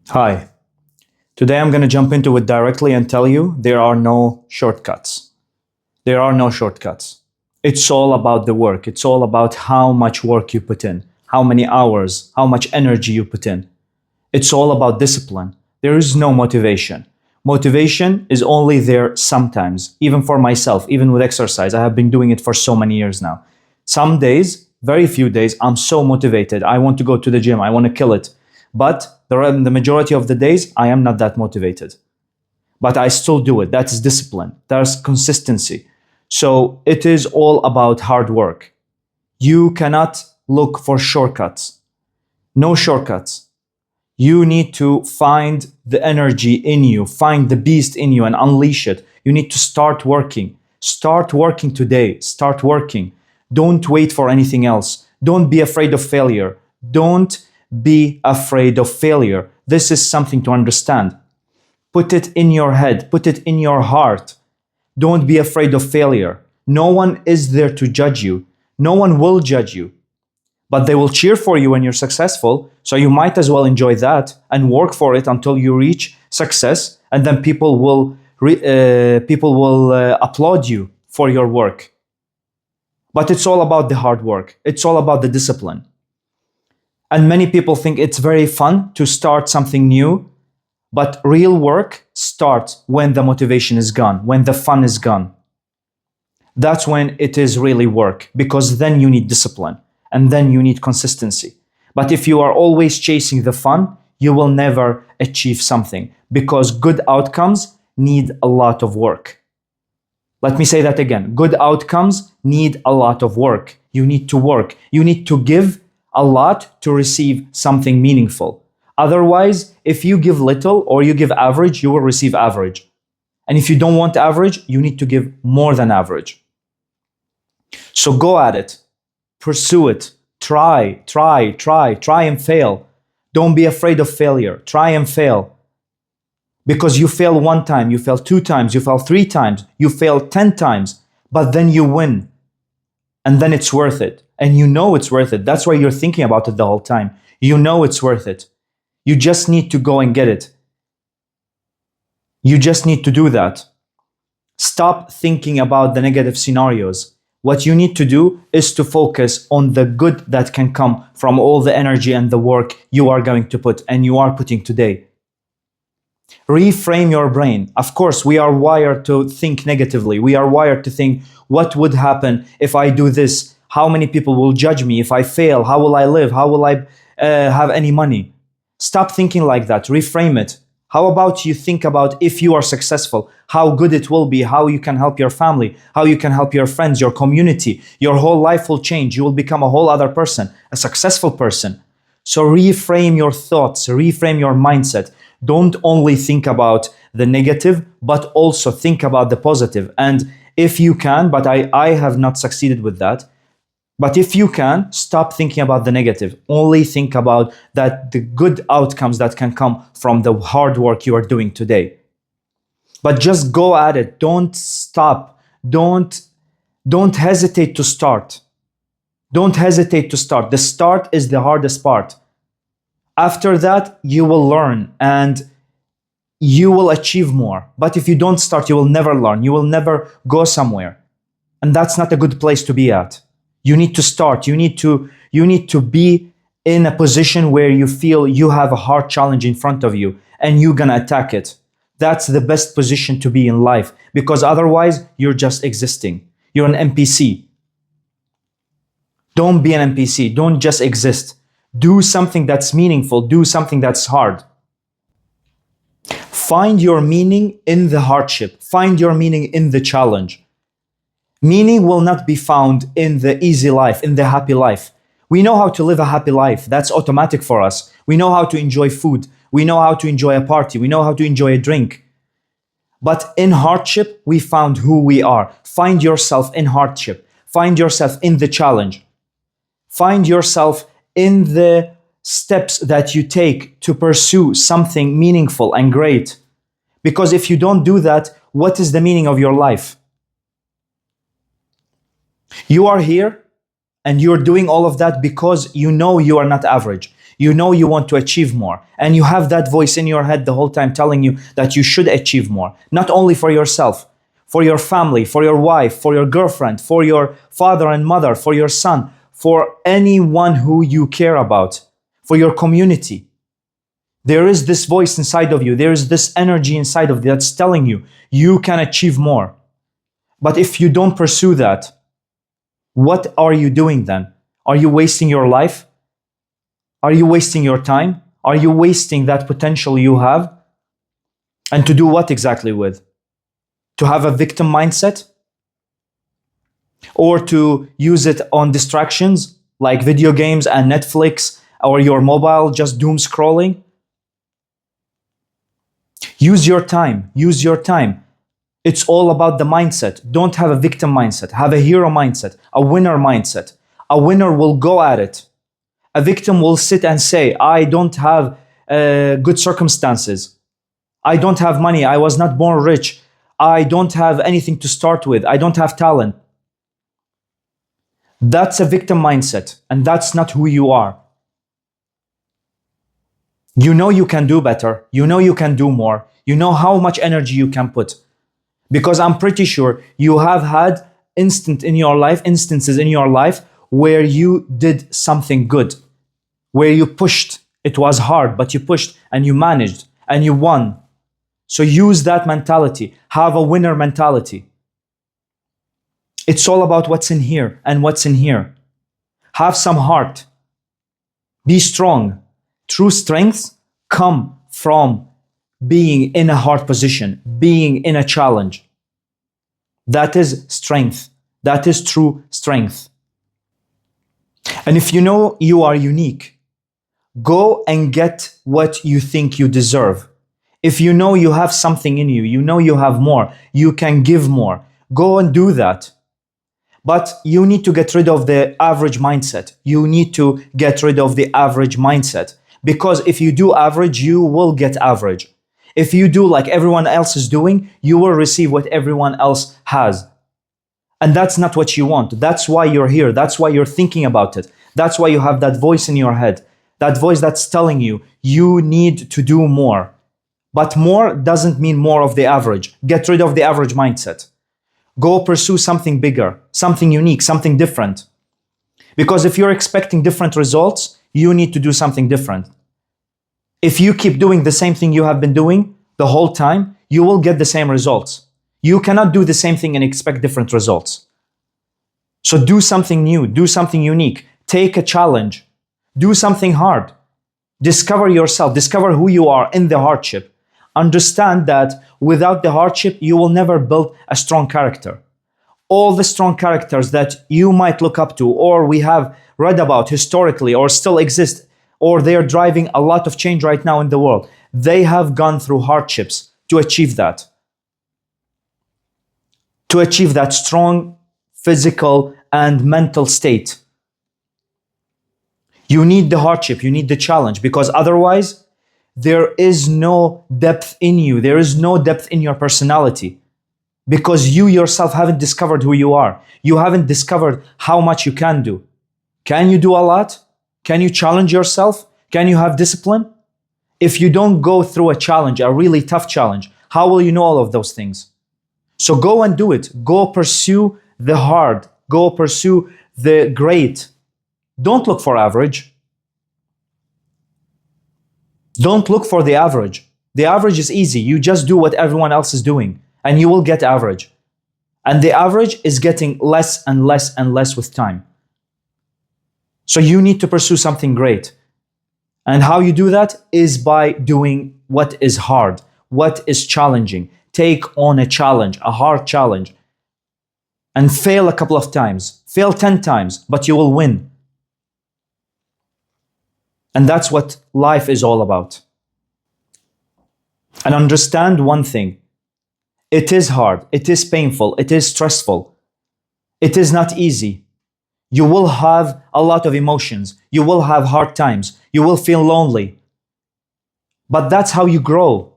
Hi. Today I'm going to jump into it directly and tell you there are no shortcuts. There are no shortcuts. It's all about the work. It's all about how much work you put in, how many hours, how much energy you put in. It's all about discipline. There is no motivation. Motivation is only there sometimes, even for myself, even with exercise. I have been doing it for so many years now. Some days, very few days, I'm so motivated. I want to go to the gym. I want to kill it. But the majority of the days, I am not that motivated. But I still do it. That's discipline. That's consistency. So it is all about hard work. You cannot look for shortcuts. No shortcuts. You need to find the energy in you, find the beast in you and unleash it. You need to start working. Start working today. Start working. Don't wait for anything else. Don't be afraid of failure. Don't be afraid of failure. This is something to understand. Put it in your head. Put it in your heart. Don't be afraid of failure. No one is there to judge you. No one will judge you. But they will cheer for you when you're successful. So you might as well enjoy that and work for it until you reach success. And then people will applaud you for your work. But it's all about the hard work. It's all about the discipline. And many people think it's very fun to start something new. But real work starts when the motivation is gone, when the fun is gone. That's when it is really work, because then you need discipline and then you need consistency. But if you are always chasing the fun, you will never achieve something, because good outcomes need a lot of work. Let me say that again. Good outcomes need a lot of work. You need to work. You need to give a lot to receive something meaningful. Otherwise, if you give little or you give average, you will receive average. And if you don't want average, you need to give more than average. So go at it. Pursue it. Try and fail. Don't be afraid of failure. Try and fail. Because you fail one time, you fail 2 times, you fail 3 times, you fail 10 times, but then you win. And then it's worth it. And you know it's worth it. That's why you're thinking about it the whole time. You know it's worth it. You just need to go and get it. You just need to do that. Stop thinking about the negative scenarios. What you need to do is to focus on the good that can come from all the energy and the work you are going to put and you are putting today. Reframe your brain. Of course, we are wired to think negatively. We are wired to think, what would happen if I do this? How many people will judge me if I fail? How will I live? How will I have any money? Stop thinking like that. Reframe it. How about you think about if you are successful, how good it will be, how you can help your family, how you can help your friends, your community. Your whole life will change. You will become a whole other person, a successful person. So reframe your thoughts, reframe your mindset. Don't only think about the negative, but also think about the positive. And if you can, but I have not succeeded with that, but if you can, stop thinking about the negative. Only think about the good outcomes that can come from the hard work you are doing today. But just go at it. Don't stop. Don't hesitate to start. Don't hesitate to start. The start is the hardest part. After that, you will learn and you will achieve more. But if you don't start, you will never learn. You will never go somewhere. And that's not a good place to be at. You need to start. You need to be in a position where you feel you have a hard challenge in front of you and you're gonna attack it. That's the best position to be in life, because otherwise you're just existing. You're an NPC. Don't be an NPC. Don't just exist. Do something that's meaningful. Do something that's hard. Find your meaning in the hardship. Find your meaning in the challenge. Meaning will not be found in the easy life, in the happy life. We know how to live a happy life. That's automatic for us. We know how to enjoy food. We know how to enjoy a party. We know how to enjoy a drink. But in hardship, we found who we are. Find yourself in hardship. Find yourself in the challenge. Find yourself in the steps that you take to pursue something meaningful and great. Because if you don't do that, what is the meaning of your life? You are here and you're doing all of that because you know you are not average. You know you want to achieve more. And you have that voice in your head the whole time telling you that you should achieve more. Not only for yourself, for your family, for your wife, for your girlfriend, for your father and mother, for your son, for anyone who you care about, for your community. There is this voice inside of you. There is this energy inside of you that's telling you you can achieve more. But if you don't pursue that, what are you doing then? Are you wasting your life? Are you wasting your time? Are you wasting that potential you have? And to do what exactly with? To have a victim mindset? Or to use it on distractions like video games and Netflix or your mobile just doom scrolling? Use your time. Use your time. It's all about the mindset. Don't have a victim mindset. Have a hero mindset, a winner mindset. A winner will go at it. A victim will sit and say, I don't have good circumstances. I don't have money. I was not born rich. I don't have anything to start with. I don't have talent. That's a victim mindset, and that's not who you are. You know you can do better. You know you can do more. You know how much energy you can put. Because I'm pretty sure you have had instances in your life where you did something good, where you pushed. It was hard, but you pushed and you managed and you won. So use that mentality. Have a winner mentality. It's all about what's in here and what's in here. Have some heart. Be strong. True strengths come from being in a hard position, being in a challenge. That is strength. That is true strength. And if you know you are unique, go and get what you think you deserve. If you know you have something in you, you know you have more, you can give more, go and do that. But you need to get rid of the average mindset. You need to get rid of the average mindset. Because if you do average, you will get average. If you do like everyone else is doing, you will receive what everyone else has. And that's not what you want. That's why you're here. That's why you're thinking about it. That's why you have that voice in your head. That voice that's telling you, you need to do more. But more doesn't mean more of the average. Get rid of the average mindset. Go pursue something bigger, something unique, something different. Because if you're expecting different results, you need to do something different. If you keep doing the same thing you have been doing the whole time, you will get the same results. You cannot do the same thing and expect different results. So do something new, do something unique, take a challenge, do something hard. Discover yourself, discover who you are in the hardship. Understand that without the hardship, you will never build a strong character. All the strong characters that you might look up to, or we have read about historically, or still exist, or they are driving a lot of change right now in the world, they have gone through hardships to achieve that. To achieve that strong physical and mental state. You need the hardship, you need the challenge, because otherwise, there is no depth in you. There is no depth in your personality because you yourself haven't discovered who you are. You haven't discovered how much you can do. Can you do a lot? Can you challenge yourself? Can you have discipline? If you don't go through a challenge, a really tough challenge, how will you know all of those things? So go and do it. Go pursue the hard. Go pursue the great. Don't look for average. Don't look for the average. The average is easy. You just do what everyone else is doing and you will get average. And the average is getting less and less and less with time. So you need to pursue something great. And how you do that is by doing what is hard, what is challenging. Take on a challenge, a hard challenge, and fail a couple of times. Fail 10 times, but you will win. And that's what life is all about. And understand one thing. It is hard. It is painful. It is stressful. It is not easy. You will have a lot of emotions. You will have hard times. You will feel lonely. But that's how you grow.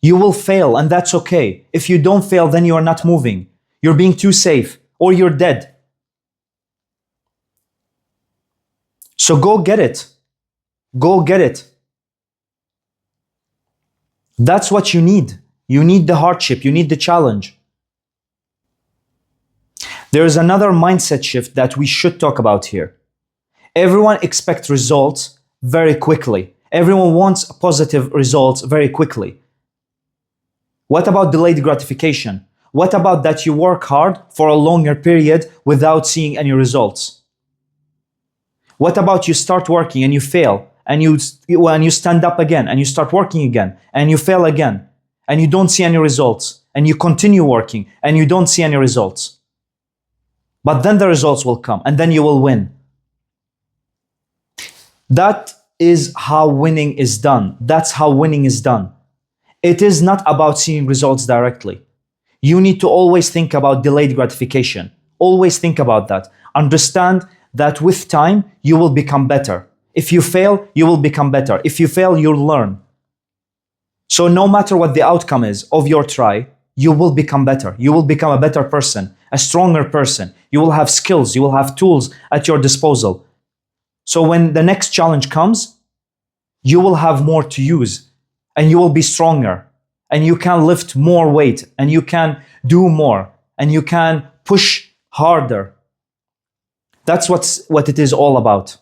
You will fail, and that's okay. If you don't fail, then you are not moving. You're being too safe, or you're dead. So go get it. Go get it. That's what you need. You need the hardship, you need the challenge. There is another mindset shift that we should talk about here. Everyone expects results very quickly. Everyone wants positive results very quickly. What about delayed gratification? What about that you work hard for a longer period without seeing any results? What about you start working and you fail, and you stand up again and you start working again and you fail again and you don't see any results, and you continue working and you don't see any results? But then the results will come and then you will win. That is how winning is done. That's how winning is done. It is not about seeing results directly. You need to always think about delayed gratification. Always think about that. Understand that with time, you will become better. If you fail, you will become better. If you fail, you'll learn. So no matter what the outcome is of your try, you will become better. You will become a better person, a stronger person. You will have skills. You will have tools at your disposal. So when the next challenge comes, you will have more to use, and you will be stronger, and you can lift more weight, and you can do more, and you can push harder. That's what it is all about.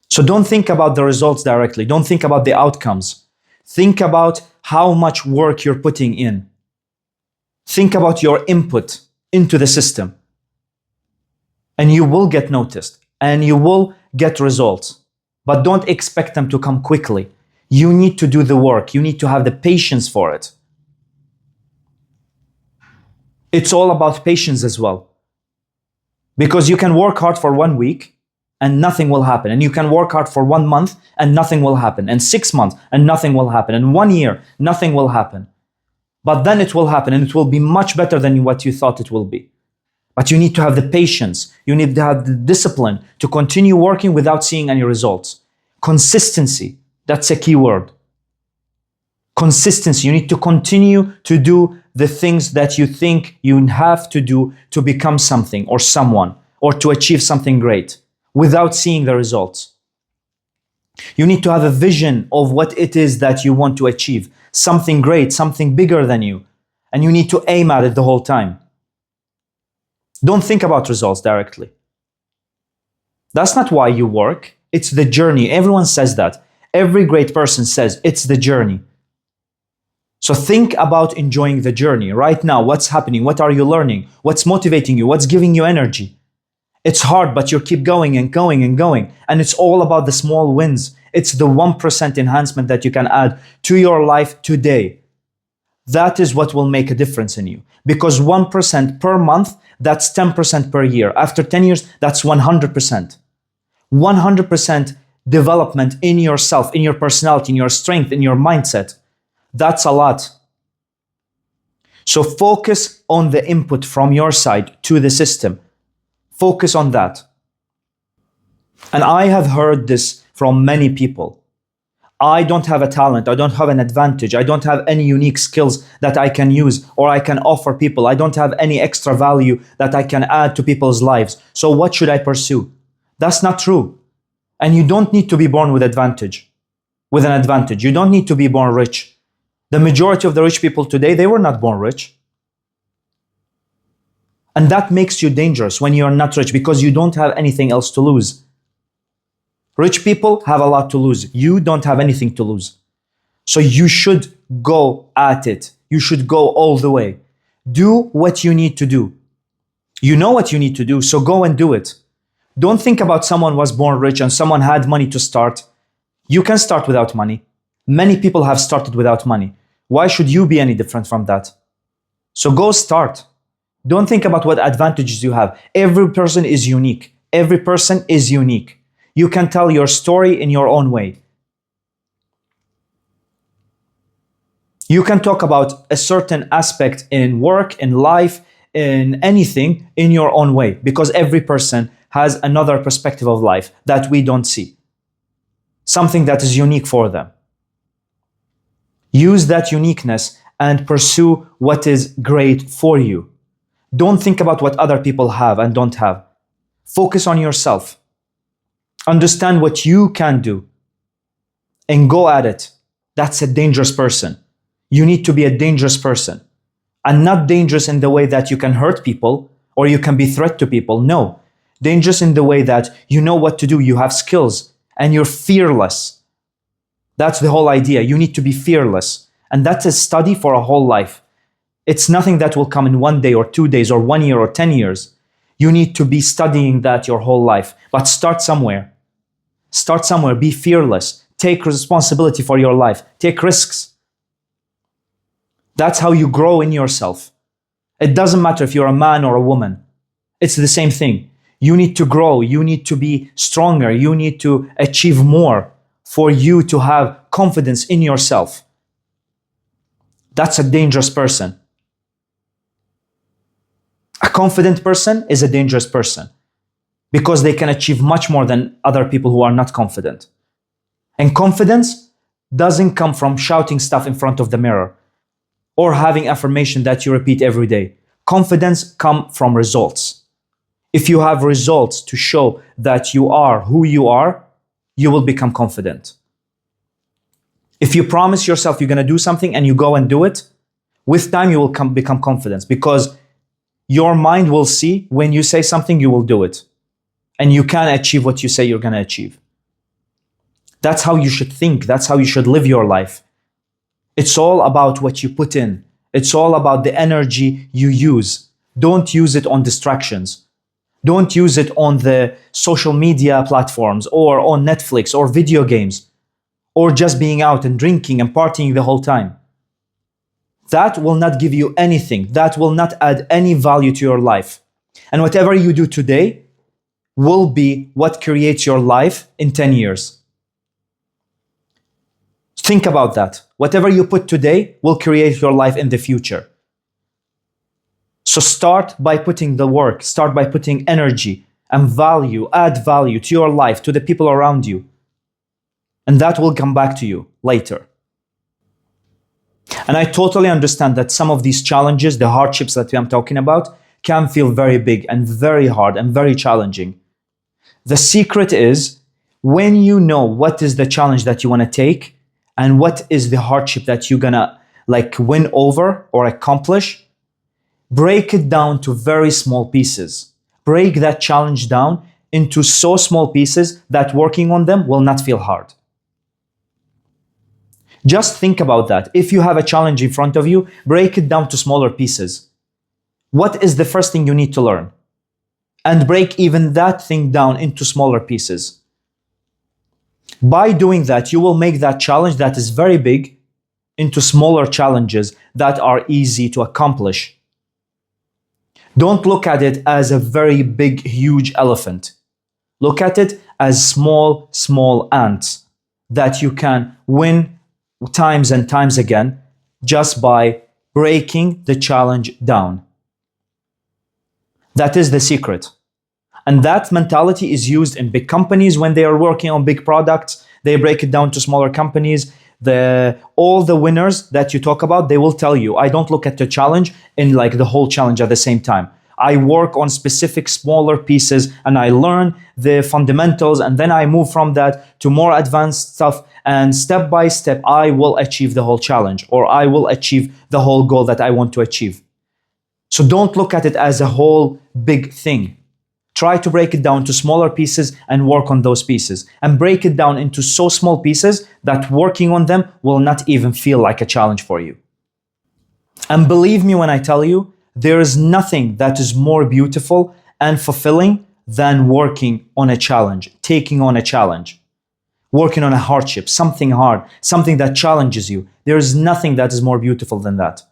So don't think about the results directly. Don't think about the outcomes. Think about how much work you're putting in. Think about your input into the system. And you will get noticed, and you will get results. But don't expect them to come quickly. You need to do the work. You need to have the patience for it. It's all about patience as well. Because you can work hard for 1 week and nothing will happen. And you can work hard for 1 month and nothing will happen. And 6 months and nothing will happen. And 1 year, nothing will happen. But then it will happen, and it will be much better than what you thought it will be. But you need to have the patience. You need to have the discipline to continue working without seeing any results. Consistency, that's a key word. Consistency. You need to continue to do the things that you think you have to do to become something or someone, or to achieve something great without seeing the results. You need to have a vision of what it is that you want to achieve. Something great, something bigger than you. And you need to aim at it the whole time. Don't think about results directly. That's not why you work. It's the journey. Everyone says that. Every great person says it's the journey. So think about enjoying the journey right now. What's happening? What are you learning? What's motivating you? What's giving you energy? It's hard, but you keep going and going and going. And it's all about the small wins. It's the 1% enhancement that you can add to your life today. That is what will make a difference in you. Because 1% per month, that's 10% per year. After 10 years, that's 100%. 100% development in yourself, in your personality, in your strength, in your mindset. That's a lot. So focus on the input from your side to the system. Focus on that. And I have heard this from many people. I don't have a talent. I don't have an advantage. I don't have any unique skills that I can use or I can offer people. I don't have any extra value that I can add to people's lives. So what should I pursue? That's not true. And you don't need to be born with an advantage. You don't need to be born rich. The majority of the rich people today, they were not born rich. And that makes you dangerous when you're not rich, because you don't have anything else to lose. Rich people have a lot to lose. You don't have anything to lose. So you should go at it. You should go all the way. Do what you need to do. You know what you need to do, so go and do it. Don't think about someone was born rich and someone had money to start. You can start without money. Many people have started without money. Why should you be any different from that? So go start. Don't think about what advantages you have. Every person is unique. Every person is unique. You can tell your story in your own way. You can talk about a certain aspect in work, in life, in anything in your own way, because every person has another perspective of life that we don't see. Something that is unique for them. Use that uniqueness and pursue what is great for you. Don't think about what other people have and don't have. Focus on yourself. Understand what you can do and go at it. That's a dangerous person. You need to be a dangerous person. And not dangerous in the way that you can hurt people or you can be threat to people. No. Dangerous in the way that you know what to do, you have skills, and you're fearless. That's the whole idea. You need to be fearless. And that's a study for a whole life. It's nothing that will come in 1 day or 2 days or 1 year or 10 years. You need to be studying that your whole life. But start somewhere. Start somewhere. Be fearless. Take responsibility for your life. Take risks. That's how you grow in yourself. It doesn't matter if you're a man or a woman. It's the same thing. You need to grow. You need to be stronger. You need to achieve more for you to have confidence in yourself. That's a dangerous person. A confident person is a dangerous person because they can achieve much more than other people who are not confident. And confidence doesn't come from shouting stuff in front of the mirror or having affirmation that you repeat every day. Confidence comes from results. If you have results to show that you are who you are, you will become confident. If you promise yourself you're going to do something and you go and do it, with time you will become confident because your mind will see when you say something, you will do it. And you can achieve what you say you're going to achieve. That's how you should think. That's how you should live your life. It's all about what you put in. It's all about the energy you use. Don't use it on distractions. Don't use it on the social media platforms or on Netflix or video games or just being out and drinking and partying the whole time. That will not give you anything. That will not add any value to your life. And whatever you do today will be what creates your life in 10 years. Think about that. Whatever you put today will create your life in the future. So start by putting the work, start by putting energy and value, add value to your life, to the people around you. And that will come back to you later. And I totally understand that some of these challenges, the hardships that I'm talking about, can feel very big and very hard and very challenging. The secret is when you know what is the challenge that you want to take and what is the hardship that you're gonna win over or accomplish, break it down to very small pieces. Break that challenge down into so small pieces that working on them will not feel hard. Just think about that. If you have a challenge in front of you, break it down to smaller pieces. What is the first thing you need to learn? And break even that thing down into smaller pieces. By doing that, you will make that challenge that is very big into smaller challenges that are easy to accomplish. Don't look at it as a very big, huge elephant. Look at it as small, small ants that you can win times and times again just by breaking the challenge down. That is the secret. And that mentality is used in big companies when they are working on big products. They break it down to smaller companies. All the winners that you talk about, they will tell you, I don't look at the challenge in the whole challenge at the same time. I work on specific smaller pieces and I learn the fundamentals and then I move from that to more advanced stuff, and step by step I will achieve the whole challenge or I will achieve the whole goal that I want to achieve. So don't look at it as a whole big thing. Try to break it down to smaller pieces and work on those pieces, and break it down into so small pieces that working on them will not even feel like a challenge for you. And believe me when I tell you, there is nothing that is more beautiful and fulfilling than working on a challenge, taking on a challenge, working on a hardship, something hard, something that challenges you. There is nothing that is more beautiful than that.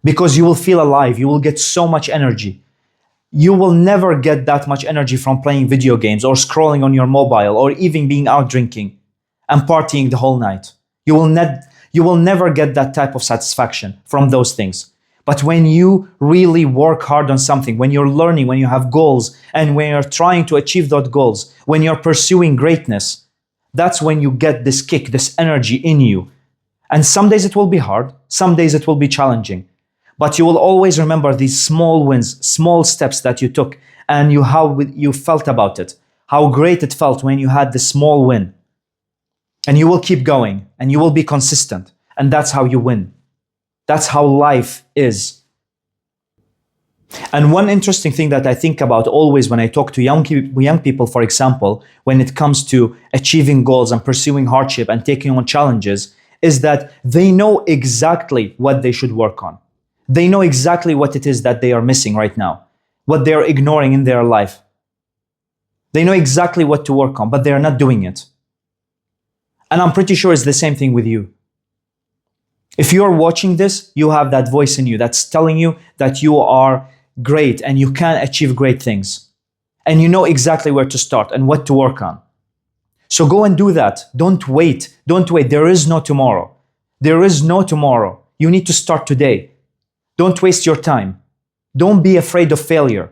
Because you will feel alive, you will get so much energy. You will never get that much energy from playing video games or scrolling on your mobile or even being out drinking and partying the whole night. You will never get that type of satisfaction from those things. But when you really work hard on something, when you're learning, when you have goals, and when you're trying to achieve those goals, when you're pursuing greatness, that's when you get this kick, this energy in you. And some days it will be hard, some days it will be challenging. But you will always remember these small wins, small steps that you took, and how you felt about it, how great it felt when you had the small win. And you will keep going and you will be consistent. And that's how you win. That's how life is. And one interesting thing that I think about always when I talk to young people, for example, when it comes to achieving goals and pursuing hardship and taking on challenges, is that they know exactly what they should work on. They know exactly what it is that they are missing right now, what they are ignoring in their life. They know exactly what to work on, but they are not doing it. And I'm pretty sure it's the same thing with you. If you're watching this, you have that voice in you that's telling you that you are great and you can achieve great things. And you know exactly where to start and what to work on. So go and do that. Don't wait. Don't wait. There is no tomorrow. There is no tomorrow. You need to start today. Don't waste your time. Don't be afraid of failure.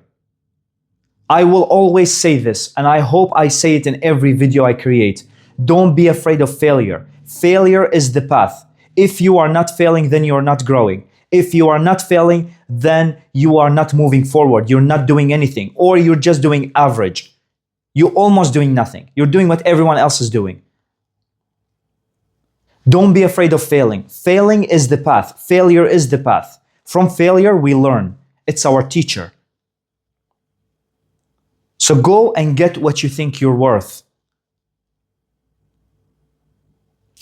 I will always say this, and I hope I say it in every video I create. Don't be afraid of failure. Failure is the path. If you are not failing, then you're not growing. If you are not failing, then you are not moving forward. You're not doing anything, or you're just doing average. You're almost doing nothing. You're doing what everyone else is doing. Don't be afraid of failing. Failing is the path. Failure is the path. From failure, we learn. It's our teacher. So go and get what you think you're worth.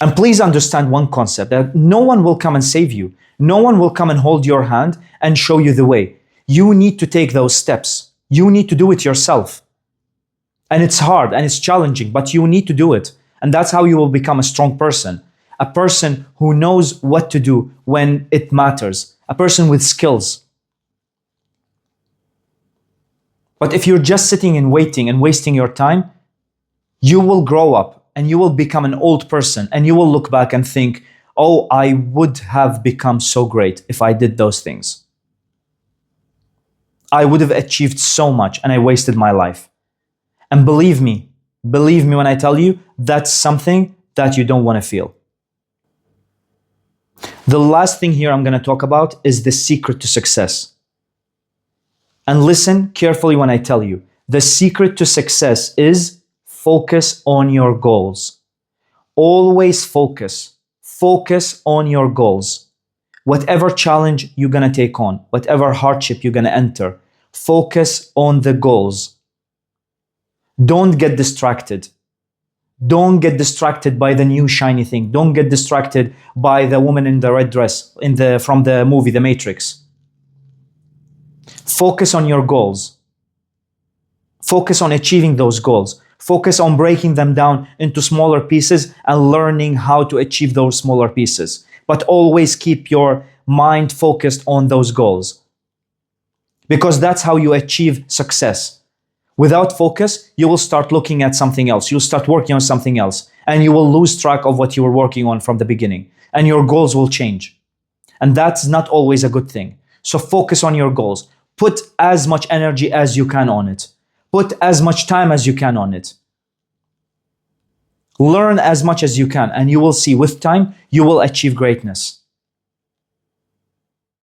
And please understand one concept, that no one will come and save you. No one will come and hold your hand and show you the way. You need to take those steps. You need to do it yourself. And it's hard and it's challenging, but you need to do it. And that's how you will become a strong person. A person who knows what to do when it matters. A person with skills. But if you're just sitting and waiting and wasting your time, you will grow up and you will become an old person and you will look back and think, oh, I would have become so great if I did those things. I would have achieved so much and I wasted my life. And believe me when I tell you, that's something that you don't want to feel. The last thing here I'm going to talk about is the secret to success. And listen carefully when I tell you, the secret to success is focus on your goals. Always focus. Focus on your goals. Whatever challenge you're going to take on, whatever hardship you're going to enter, focus on the goals. Don't get distracted. Don't get distracted by the new shiny thing. Don't get distracted by the woman in the red dress from the movie The Matrix. Focus on your goals. Focus on achieving those goals. Focus on breaking them down into smaller pieces and learning how to achieve those smaller pieces. But always keep your mind focused on those goals. Because that's how you achieve success. Without focus, you will start looking at something else. You'll start working on something else. And you will lose track of what you were working on from the beginning. And your goals will change. And that's not always a good thing. So focus on your goals. Put as much energy as you can on it. Put as much time as you can on it. Learn as much as you can, and you will see with time, you will achieve greatness.